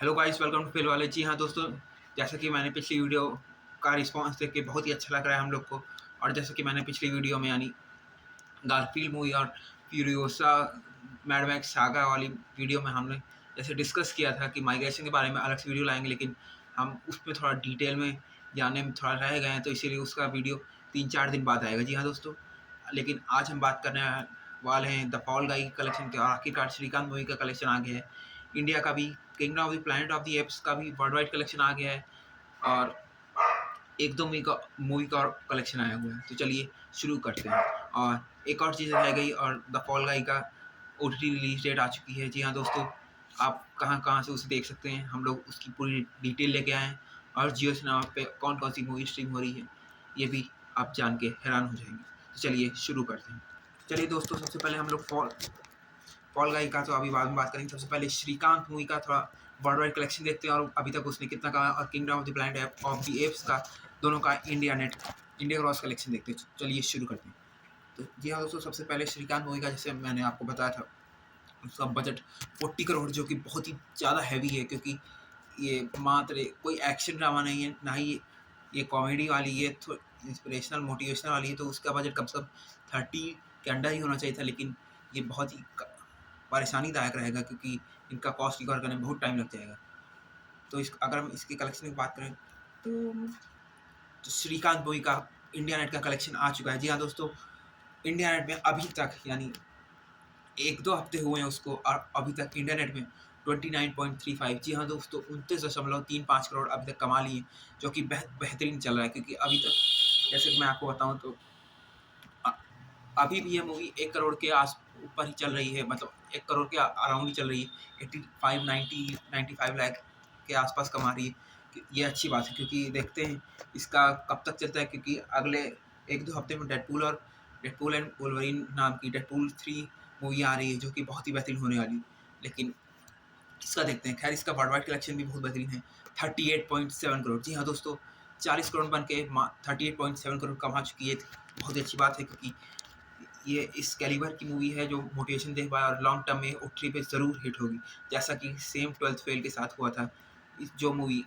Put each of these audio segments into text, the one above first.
Hello guys, welcome to फिल वाले। जी हाँ दोस्तों, जैसा कि मैंने पिछली वीडियो का रिस्पांस देख के बहुत ही अच्छा लग रहा है हम लोग को। और जैसा कि मैंने पिछली वीडियो में यानी गारफील्ड मूवी और फ्यूरियोसा मैड मैक्स सागा वाली वीडियो में हमने जैसे डिस्कस किया था कि माइग्रेशन के बारे में अलग से वीडियो लाएंगे, लेकिन हम उसमें थोड़ा डिटेल में जानने में थोड़ा रह गए हैं, तो इसीलिए उसका वीडियो 3-4 दिन बाद आएगा। जी हाँ दोस्तों, लेकिन आज हम बात करने वाले हैं द फॉल गाई कलेक्शन के। और आखिरकार श्रीकांत मूवी का कलेक्शन आ गया है, इंडिया का भी kingdom of the planet of the apps का भी वर्ल्ड वाइड कलेक्शन आ गया है, और एक दो मूवी का और कलेक्शन आया हुआ है। तो चलिए शुरू करते हैं। और एक और चीज़ रह गई, और द फॉल गाई का ओटीटी रिलीज डेट आ चुकी है। जी हाँ दोस्तों, आप कहाँ कहाँ से उसे देख सकते हैं, हम लोग उसकी पूरी डिटेल लेके आए हैं। और जियो सिनेमा पे कौन कौन सी मूवी स्ट्रीम हो रही है, ये भी आप जान के हैरान हो जाएंगे। तो चलिए शुरू करते हैं। चलिए दोस्तों, सबसे पहले हम लोग फॉल गाई का तो अभी बाद में बात करेंगे। सबसे पहले श्रीकांत मूवी का थोड़ा वर्ल्ड वाइड कलेक्शन देखते हैं, और अभी तक उसने कितना कमाया, और kingdom of the planet of the apps का दोनों का इंडिया क्रॉस कलेक्शन देखते हैं। चलिए शुरू करते हैं। तो जी हाँ दोस्तों, सबसे पहले श्रीकांत मूवी का, जैसे मैंने आपको बताया था, उसका बजट 40 करोड़, जो कि बहुत ही ज़्यादा हैवी है, क्योंकि ये मात्र कोई एक्शन ड्रामा नहीं है, ना ही ये कॉमेडी वाली, ये इंस्पिरेशनल मोटिवेशनल वाली है। तो उसका बजट कम से कम 30 के अंडर ही होना चाहिए था, लेकिन ये बहुत ही परेशानीदायक रहेगा, क्योंकि इनका कॉस्ट रिकवर करने में बहुत टाइम लग जाएगा। तो अगर हम इसकी कलेक्शन की बात करें, तो श्रीकांत मूवी का इंडिया नेट का कलेक्शन आ चुका है। जी हाँ दोस्तों, इंडिया नेट में अभी तक यानी 1-2 हफ्ते हुए हैं उसको, और अभी तक इंडिया नेट में 29.35, जी हाँ दोस्तों, 29.35 करोड़ अभी तक कमा लिए, जो कि बेहतरीन चल रहा है। क्योंकि अभी तक, जैसे कि मैं आपको बताऊं, तो अभी भी ये मूवी 1 करोड़ के आस ऊपर ही चल रही है, मतलब 1 करोड़ के अराउंड ही चल रही है। 85 लाख के आसपास कमा रही है। ये अच्छी बात है, क्योंकि देखते हैं इसका कब तक चलता है, क्योंकि अगले 1-2 हफ्ते में डेडपूल एंड वोल्वरिन नाम की डेडपूल 3 मूवी आ रही है, जो कि बहुत ही बेहतरीन होने वाली है। लेकिन इसका देखते हैं। खैर, इसका वर्ल्ड वाइड कलेक्शन भी बहुत बेहतरीन है, 38.7 करोड़। जी हाँ दोस्तों, 40 करोड़ बन के 38.7 करोड़ कमा चुकी है। बहुत ही अच्छी बात है, क्योंकि ये इस कैलिबर की मूवी है जो मोटिवेशन दे पाए, और लॉन्ग टर्म में ओटी पे ज़रूर हिट होगी, जैसा कि सेम 12th फेल के साथ हुआ था। जो मूवी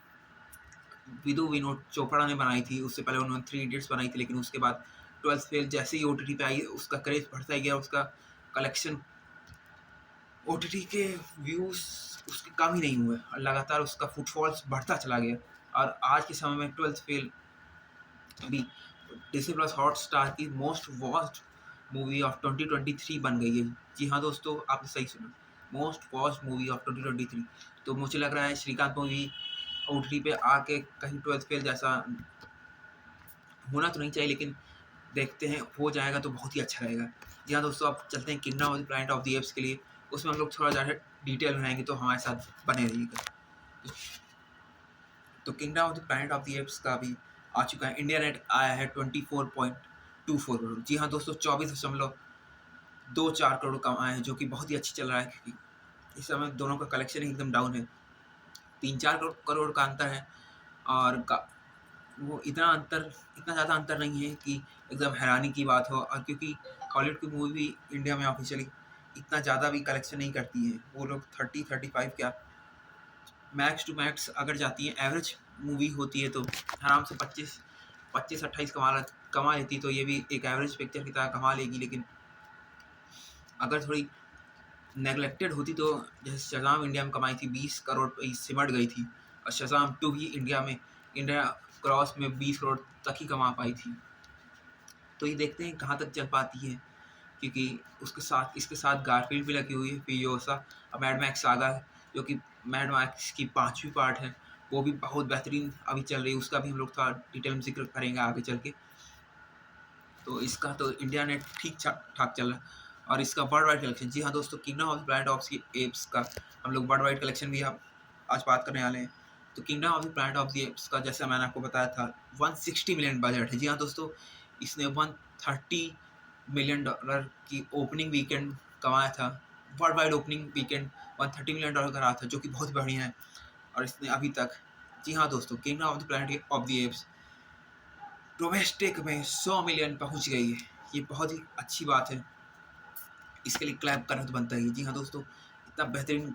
विदु विनोद चोपड़ा ने बनाई थी, उससे पहले उन्होंने 3 इडियट्स बनाई थी, लेकिन उसके बाद 12th फेल जैसे ही ओटीटी पे आई, उसका क्रेज बढ़ता ही गया, उसका कलेक्शन, ओटीटी के व्यूज़ उसके कम ही नहीं हुए, और लगातार उसका फुटफॉल्स बढ़ता चला गया। और आज के समय में 12th फेल अभी डिज्नी प्लस हॉटस्टार की मोस्ट वॉच्ड मूवी ऑफ 2023 बन गई है। जी हाँ दोस्तों, आपने सही सुना, मोस्ट वॉच्ड मूवी ऑफ 2023। तो मुझे लग रहा है श्रीकांत मूवी ओटीटी पे आके कहीं 12th फेल जैसा होना तो नहीं चाहिए, लेकिन देखते हैं, हो जाएगा तो बहुत ही अच्छा रहेगा। जी हाँ दोस्तों, अब चलते हैं kingdom of the planet of the apps के लिए। उसमें हम लोग थोड़ा ज़्यादा डिटेल में रहेंगे, तो हमारे साथ बने रहिएगा। तो kingdom of the planet of the apps का भी आ चुका है। इंडिया नेट आया है 24.24 करोड़। जी हाँ दोस्तों, 24.24 करोड़ कमाए हैं, जो कि बहुत ही अच्छी चल रहा है, क्योंकि इस समय दोनों का कलेक्शन एकदम डाउन है। 3-4 करोड़ का अंतर है, और वो इतना ज़्यादा अंतर नहीं है कि एकदम हैरानी की बात हो। और क्योंकि हॉलीवुड की मूवी भी इंडिया में ऑफिशियली इतना ज़्यादा भी कलेक्शन नहीं करती है, वो लोग 30-35 क्या मैक्स टू मैक्स अगर जाती है, एवरेज मूवी होती है तो आराम से 25-28 कमा लेती, तो ये भी एक एवरेज पिक्चर की तरह कमा लेगी। लेकिन अगर थोड़ी नेगलेक्टेड होती, तो जैसे शज़ाम इंडिया में कमाई थी 20 करोड़ पे ही सिमट गई थी, और शज़ाम 2 भी इंडिया क्रॉस में 20 करोड़ तक ही कमा पाई थी। तो ये देखते हैं कहाँ तक चल पाती है, क्योंकि इसके साथ गारफील्ड भी लगी हुई है, फ्यूरियोसा और मैड मैक्स सागा, जो कि मैड मैक्स की 5वीं पार्ट है, वो भी बहुत बेहतरीन अभी चल रही है। उसका भी हम लोग थोड़ा डिटेल में जिक्र करेंगे आगे चल के। तो इसका तो इंडिया नेट ठीक ठाक चल रहा है। और इसका वर्ल्ड वाइड कलेक्शन, जी हाँ दोस्तों, kingdom of the planet of the apps का हम लोग वर्ल्ड वाइड कलेक्शन भी आप आज बात करने वाले हैं। तो kingdom of the planet of the apps का, जैसा मैंने आपको बताया था, 160 मिलियन बजट है। जी हाँ दोस्तों, इसने 130 मिलियन डॉलर की ओपनिंग वीकेंड कमाया था। World wide opening weekend 130 million dollar का रहा था, जो कि बहुत बढ़िया है। और इसने अभी तक, जी हाँ दोस्तों, kingdom of the planet of the apps domestic में 100 मिलियन पहुंच गई है। ये बहुत ही अच्छी बात है, इसके लिए क्लैप करना तो बनता ही है। जी हाँ दोस्तों, इतना बेहतरीन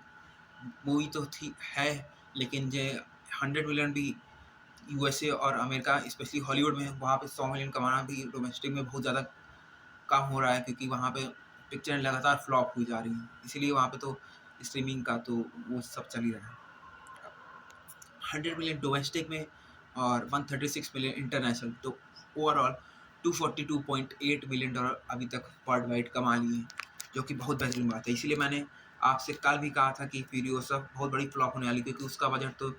मूवी तो थी है, लेकिन जे 100 मिलियन भी यूएसए और अमेरिका स्पेशली हॉलीवुड में वहाँ पे 100 मिलियन कमाना भी डोमेस्टिक में बहुत ज़्यादा कम हो रहा है, क्योंकि वहाँ पे पिक्चर लगातार फ्लॉप हुई जा रही हैं, इसीलिए वहाँ पे तो स्ट्रीमिंग का तो वो सब चल ही रहा है। 100 मिलियन डोमेस्टिक में और 136 मिलियन इंटरनेशनल, तो ओवरऑल 242.8 मिलियन डॉलर अभी तक वर्ल्ड वाइड कमा लिए हैं, जो कि बहुत बेहतरीन बात है। इसीलिए मैंने आपसे कल भी कहा था कि फ्यूरियोसा बहुत बड़ी फ्लॉप होने वाली, क्योंकि उसका बजट तो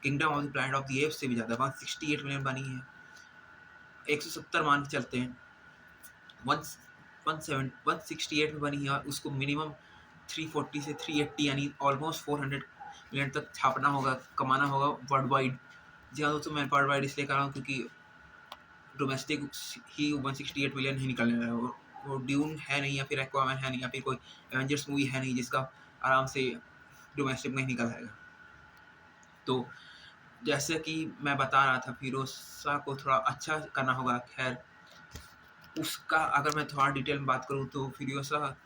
kingdom of the planet of the apps से भी ज़्यादा 168 मिलियन बनी है। 170 मान के चलते हैं, 168 में बनी है और उसको मिनिमम 340 से 380 यानी ऑलमोस्ट 400 मिलियन तक छापना होगा, कमाना होगा वर्ल्ड वाइड। जी हाँ दोस्तों, मैं वर्ल्ड वाइड इसलिए कर रहा हूँ क्योंकि डोमेस्टिक ही 168 मिलियन नहीं निकलने रहा है। वो ड्यून है नहीं, या फिर एक्वामैन है नहीं, या फिर कोई एवेंजर्स मूवी है नहीं जिसका आराम से डोमेस्टिक में निकल आएगा। तो जैसे कि मैं बता रहा था, फिरोसा को थोड़ा अच्छा करना होगा। खैर, उसका अगर मैं थोड़ा डिटेल में बात करूँ तो फिरोसा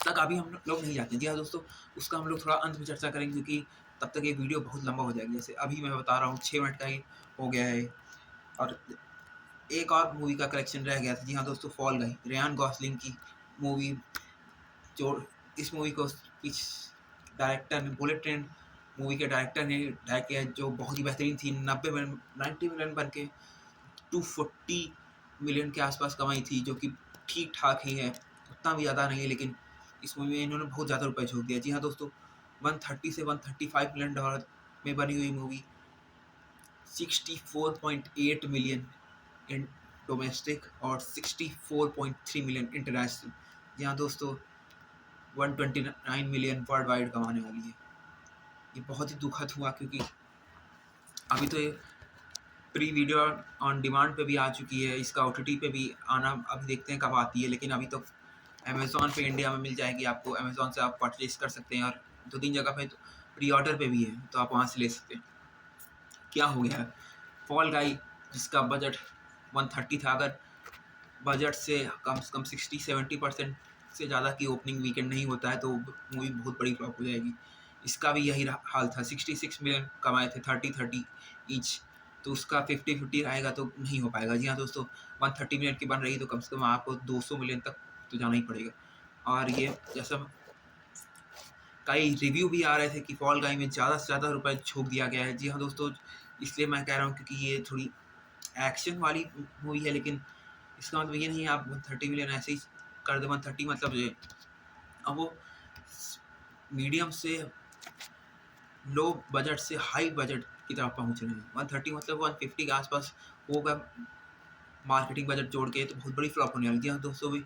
तक अभी हम लोग नहीं जाते। जी हाँ दोस्तों, उसका हम लोग थोड़ा अंत में चर्चा करेंगे, क्योंकि तब तक ये वीडियो बहुत लंबा हो जाएगा। जैसे अभी मैं बता रहा हूँ 6 मिनट का ही हो गया है, और एक और मूवी का कलेक्शन रह गया था। जी हाँ दोस्तों, फॉल गाई, रेयान गॉसलिंग की मूवी, जो इस मूवी को इस डायरेक्टर ने, बुलेट ट्रेन मूवी के डायरेक्टर ने डायरेक्ट किया, जो बहुत ही बेहतरीन थी। 90 मिलियन बन के 240 मिलियन के आसपास कमाई थी, जो कि ठीक ठाक ही है, उतना भी ज़्यादा नहीं है, लेकिन इस मूवी में इन्होंने बहुत ज़्यादा रुपए झोंक दिया। जी हाँ दोस्तों, 130 से 135 मिलियन डॉलर में बनी हुई मूवी 64.8 मिलियन इन डोमेस्टिक और 64.3 मिलियन इंटरनेशनल। जी हाँ दोस्तों, 129 मिलियन वर्ल्ड वाइड कमाने वाली है। ये बहुत ही दुखद हुआ, क्योंकि अभी तो ये प्री वीडियो ऑन डिमांड पे भी आ चुकी है, इसका OTT पे भी आना अभी देखते हैं कब आती है, लेकिन अभी तो अमेज़ॉन पे इंडिया में मिल जाएगी आपको। अमेज़ॉन से आप परचेज कर सकते हैं, और 2-3 जगह पे तो प्री ऑर्डर पे भी है, तो आप वहाँ से ले सकते हैं। क्या हो गया है, फॉल गाई जिसका बजट 130 था, अगर बजट से कम 60-70% से ज़्यादा की ओपनिंग वीकेंड नहीं होता है तो मूवी बहुत बड़ी फ्लॉप हो जाएगी। इसका भी यही हाल था, 66 मिलियन कमाए थे 30-30 ईच, तो उसका 50-50 रहेगा तो नहीं हो पाएगा। जी हाँ दोस्तों, 130 मिलियन की बन रही तो कम से कम आपको 200 मिलियन तक तो जाना ही पड़ेगा। और ये जैसा कई रिव्यू भी आ रहे थे कि फॉल गाई में ज़्यादा से ज़्यादा रुपए झोंक दिया गया है। जी हाँ दोस्तों, इसलिए मैं कह रहा हूँ, क्योंकि ये थोड़ी एक्शन वाली मूवी है, लेकिन इसका मतलब ये नहीं है आप 130 मिलियन ऐसे ही कर दे। 130 मतलब ये अब वो मीडियम से लो बजट से हाई बजट की तरफ पहुंच रहे हैं। 130 मतलब 150 के आसपास होगा मार्केटिंग बजट जोड़ के, तो बहुत बड़ी फ्लॉप होने वाली। जी हाँ दोस्तों, भी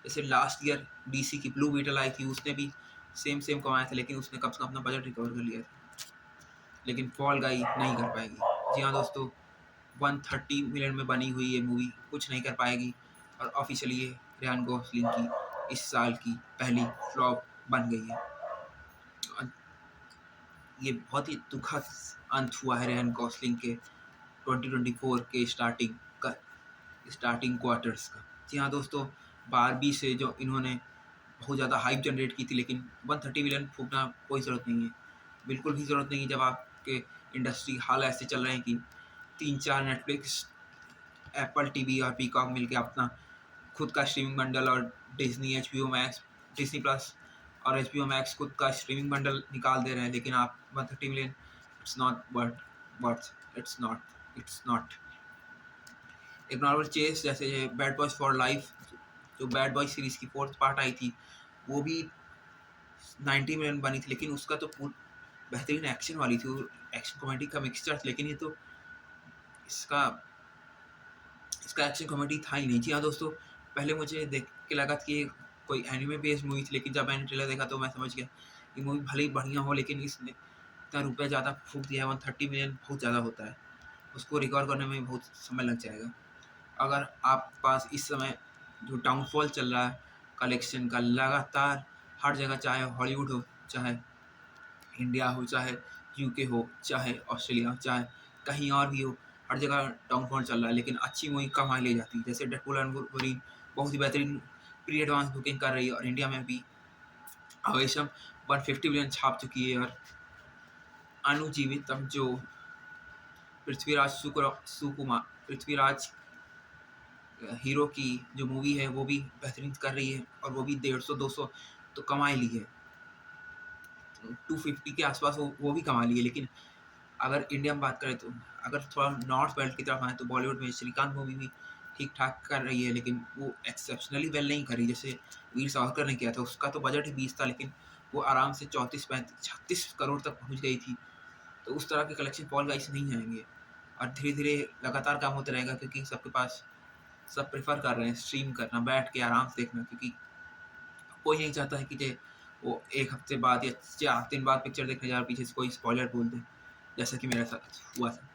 जैसे लास्ट ईयर DC की ब्लू बीटल आई थी, उसने भी सेम कमाया था, लेकिन उसने कम से कम अपना बजट रिकवर कर लिया था, लेकिन फॉल गाई नहीं कर पाएगी। जी हाँ दोस्तों, 130 मिलियन में बनी हुई ये मूवी कुछ नहीं कर पाएगी, और ऑफिशियली ये रेयान गॉसलिंग की इस साल की पहली फ्लॉप बन गई है। ये बहुत ही दुखद अंत हुआ है रेयान गॉसलिंग के 2024 के स्टार्टिंग क्वार्टर्स का। जी हाँ दोस्तों, बारबी से जो इन्होंने बहुत ज़्यादा हाइप जनरेट की थी, लेकिन 130 मिलियन फूकना कोई ज़रूरत नहीं है, बिल्कुल भी ज़रूरत नहीं है, जब आपके इंडस्ट्री हाल ऐसे चल रहे हैं कि 3-4 नेटफ्लिक्स, एप्पल TV और पीकॉक मिलके अपना खुद का स्ट्रीमिंग बंडल, और Disney, HBO max, Disney plus और HBO मैक्स खुद का स्ट्रीमिंग बंडल निकाल दे रहे हैं, लेकिन आप 130 million, it's not worth, it's not एक नॉर्मल चेस। जैसे बैड बॉयज फॉर लाइफ, जो बैड बॉय सीरीज की 4th पार्ट आई थी, वो भी 90 मिलियन बनी थी, लेकिन उसका तो बेहतरीन एक्शन वाली थी, एक्शन कॉमेडी का मिक्सचर था, लेकिन ये तो इसका एक्शन कॉमेडी था ही नहीं। जी हाँ दोस्तों, पहले मुझे देख के लगा कि कोई एनिमे बेस्ड मूवी थी, लेकिन जब मैंने ट्रेलर देखा तो मैं समझ गया ये मूवी भले ही बढ़िया हो, लेकिन इसने इतना रुपया ज़्यादा फूक दिया है। 130 मिलियन बहुत ज़्यादा होता है, उसको रिकवर करने में बहुत समय लग जाएगा। अगर आप पास इस समय जो डाउनफॉल चल रहा है कलेक्शन का, लगातार हर जगह, चाहे हॉलीवुड हो, चाहे इंडिया हो, चाहे UK हो, चाहे ऑस्ट्रेलिया हो, चाहे कहीं और भी हो, हर जगह डाउनफॉल चल रहा है, लेकिन अच्छी मूवी कमाई ले जाती है। जैसे डेडपूल एंड वुल्वरीन बहुत ही बेहतरीन प्री एडवांस बुकिंग कर रही है, और इंडिया में भी आवेशम 150 मिलियन छाप चुकी है, और अनुजीवितम जो पृथ्वीराज सुकुमार पृथ्वीराज हीरो की जो मूवी है वो भी बेहतरीन कर रही है, और वो भी 150-200 तो कमा ही ली है, 250 के आसपास वो भी कमा ली है। लेकिन अगर इंडिया में बात करें तो अगर थोड़ा नॉर्थ बेल्ट की तरफ आए तो बॉलीवुड में श्रीकांत मूवी भी ठीक ठाक कर रही है, लेकिन वो एक्सेप्शनली वेल नहीं कर रही। जैसे वीर सावरकर ने किया था, उसका तो बजट ही 20 था, लेकिन वो आराम से 34-35-36 करोड़ तक पहुंच गई थी। तो उस तरह के कलेक्शन फॉल गाइस नहीं आएंगे, और धीरे धीरे लगातार काम होता रहेगा, क्योंकि सबके पास सब प्रेफर कर रहे हैं स्ट्रीम करना, बैठ के आराम से देखना, क्योंकि कोई नहीं चाहता है कि जे वो एक हफ्ते बाद या 4 दिन बाद पिक्चर देखने जा रहा, पीछे से कोई स्पॉइलर बोल दे, जैसा कि मेरे साथ हुआ था।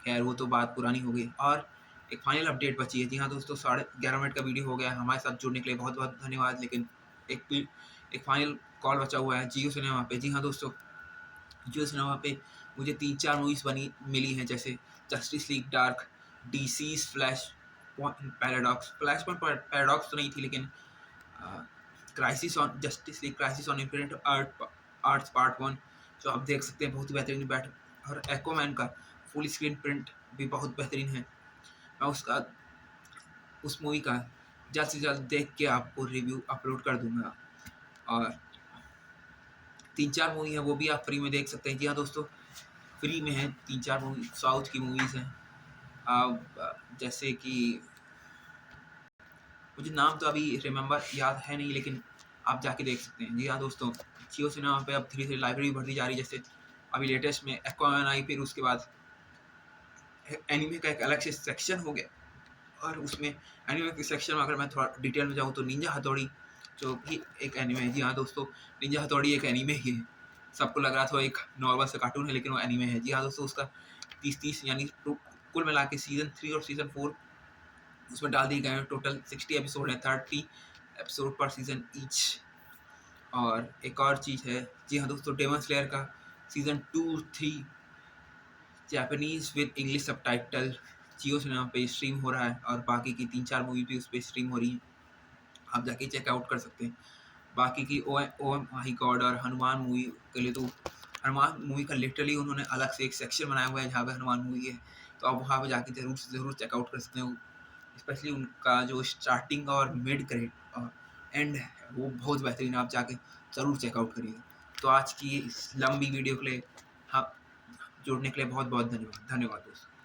खैर वो तो बात पुरानी हो गई, और एक फाइनल अपडेट बची है। जी हाँ दोस्तों, 11:30 मिनट का वीडियो हो गया। हमारे साथ जुड़ने के लिए बहुत बहुत धन्यवाद। लेकिन एक फाइनल कॉल बचा हुआ है जियो सिनेमा पे। जी हाँ दोस्तों, जियो सिनेमा पे मुझे 3-4 मूवीज़ बनी मिली हैं, जैसे justice league dark, DCs flash paradox, flash point paradox तो नहीं थी, लेकिन crisis on justice league crisis on infinite arts part 1 जो आप देख सकते हैं, बहुत ही बेहतरीन बैठ। और एक्वामैन का फुल स्क्रीन प्रिंट भी बहुत बेहतरीन है। मैं उस मूवी का जल्द से जल्द देख के आपको रिव्यू अपलोड कर दूंगा। और 3-4 मूवी है वो भी आप फ्री में देख सकते हैं। जी हाँ दोस्तों, फ्री में है 3-4 मूवी, साउथ की मूवीज़ हैं। जैसे कि मुझे नाम तो अभी रिमेंबर याद है नहीं, लेकिन आप जाके देख सकते हैं। जी हाँ दोस्तों, जियो सिनेमा पे अब धीरे धीरे लाइब्रेरी बढ़ती जा रही है। जैसे अभी लेटेस्ट में एक्वामैन आई, फिर उसके बाद एनिमे का एक अलग से सेक्शन हो गया, और उसमें एनिमे के सेक्शन में अगर मैं थोड़ा डिटेल में जाऊँ तो निंजा हथौड़ी जो भी एक एनिमे है। जी हाँ दोस्तों, निंजा हथौड़ी एक एनिमे ही है। सबको लग रहा था एक नॉर्मल सा कार्टून है, लेकिन वो एनिमे है। जी हाँ दोस्तों, उसका 30 यानी कुल मिला के सीज़न 3 और सीज़न 4 उसमें डाल दिए गए हैं। टोटल 60 एपिसोड हैं, 30 एपिसोड पर सीज़न ईच। और एक और चीज़ है, जी हाँ दोस्तों, डेमन स्लेयर का season 2-3 Japanese with English subtitle Jio cinema पे स्ट्रीम हो रहा है, और बाकी की 3-4 मूवी भी उस पे स्ट्रीम हो रही हैं। आप जाके चेकआउट कर सकते हैं। बाकी की ओ एम माई गॉड और हनुमान मूवी के लिए तो हनुमान मूवी का लिटरली उन्होंने अलग से एक सेक्शन बनाया हुआ है जहाँ पे हनुमान मूवी है, तो आप वहाँ पे जाके ज़रूर से ज़रूर चेकआउट कर सकते हो। स्पेशली उनका जो स्टार्टिंग और मिड ग्रेड और एंड है वो बहुत बेहतरीन है, आप जाके ज़रूर चेकआउट करिएगा। तो आज की इस लंबी वीडियो के लिए हाँ जुड़ने के लिए बहुत बहुत धन्यवाद। धन्यवाद दोस्तों।